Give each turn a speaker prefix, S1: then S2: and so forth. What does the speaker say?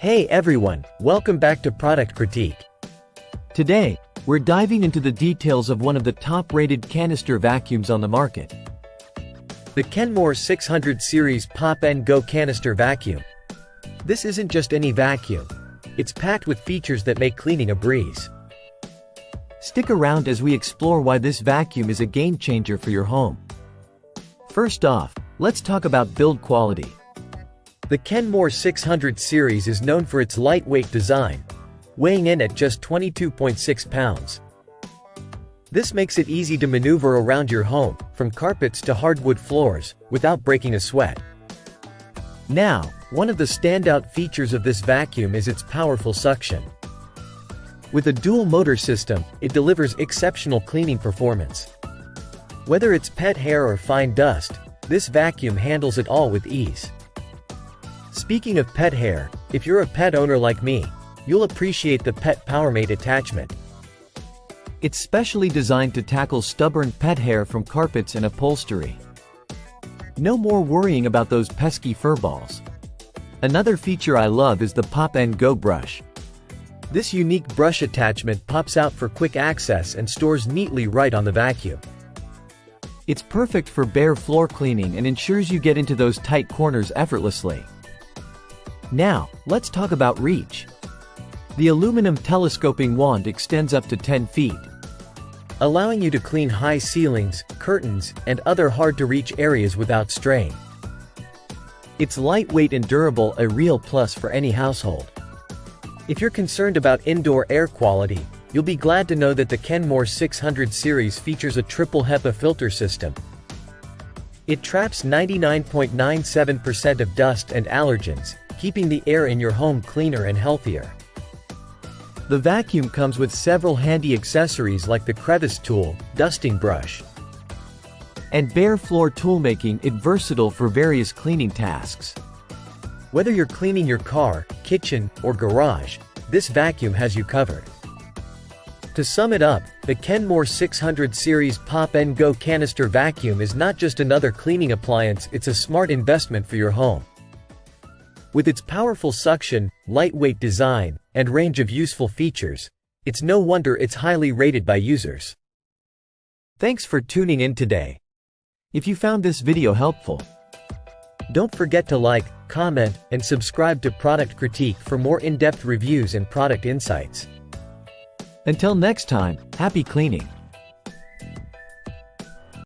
S1: Hey everyone, welcome back to Product Critique.
S2: Today, we're diving into the details of one of the top-rated canister vacuums on the market.
S1: The Kenmore 600 Series Pop N Go Canister Vacuum. This isn't just any vacuum. It's packed with features that make cleaning a breeze.
S2: Stick around as we explore why this vacuum is a game-changer for your home. First off, let's talk about build quality.
S1: The Kenmore 600 series is known for its lightweight design, weighing in at just 22.6 pounds. This makes it easy to maneuver around your home, from carpets to hardwood floors, without breaking a sweat. Now, one of the standout features of this vacuum is its powerful suction. With a dual motor system, it delivers exceptional cleaning performance. Whether it's pet hair or fine dust, this vacuum handles it all with ease. Speaking of pet hair, if you're a pet owner like me, you'll appreciate the Pet PowerMate attachment.
S2: It's specially designed to tackle stubborn pet hair from carpets and upholstery. No more worrying about those pesky fur balls. Another feature I love is the Pop N Go brush. This unique brush attachment pops out for quick access and stores neatly right on the vacuum. It's perfect for bare floor cleaning and ensures you get into those tight corners effortlessly. Now, let's talk about reach. The aluminum telescoping wand extends up to 10 feet, allowing you to clean high ceilings, curtains, and other hard-to-reach areas without strain. It's lightweight and durable, a real plus for any household. If you're concerned about indoor air quality, you'll be glad to know that the Kenmore 600 series features a triple HEPA filter system. It traps 99.97% of dust and allergens, keeping the air in your home cleaner and healthier. The vacuum comes with several handy accessories like the crevice tool, dusting brush, and bare floor tool, making it versatile for various cleaning tasks. Whether you're cleaning your car, kitchen, or garage, this vacuum has you covered. To sum it up, the Kenmore 600 Series Pop N Go Canister Vacuum is not just another cleaning appliance, it's a smart investment for your home. With its powerful suction, lightweight design, and range of useful features, it's no wonder it's highly rated by users. Thanks for tuning in today. If you found this video helpful, don't forget to like, comment, and subscribe to Product Critique for more in-depth reviews and product insights. Until next time, happy cleaning!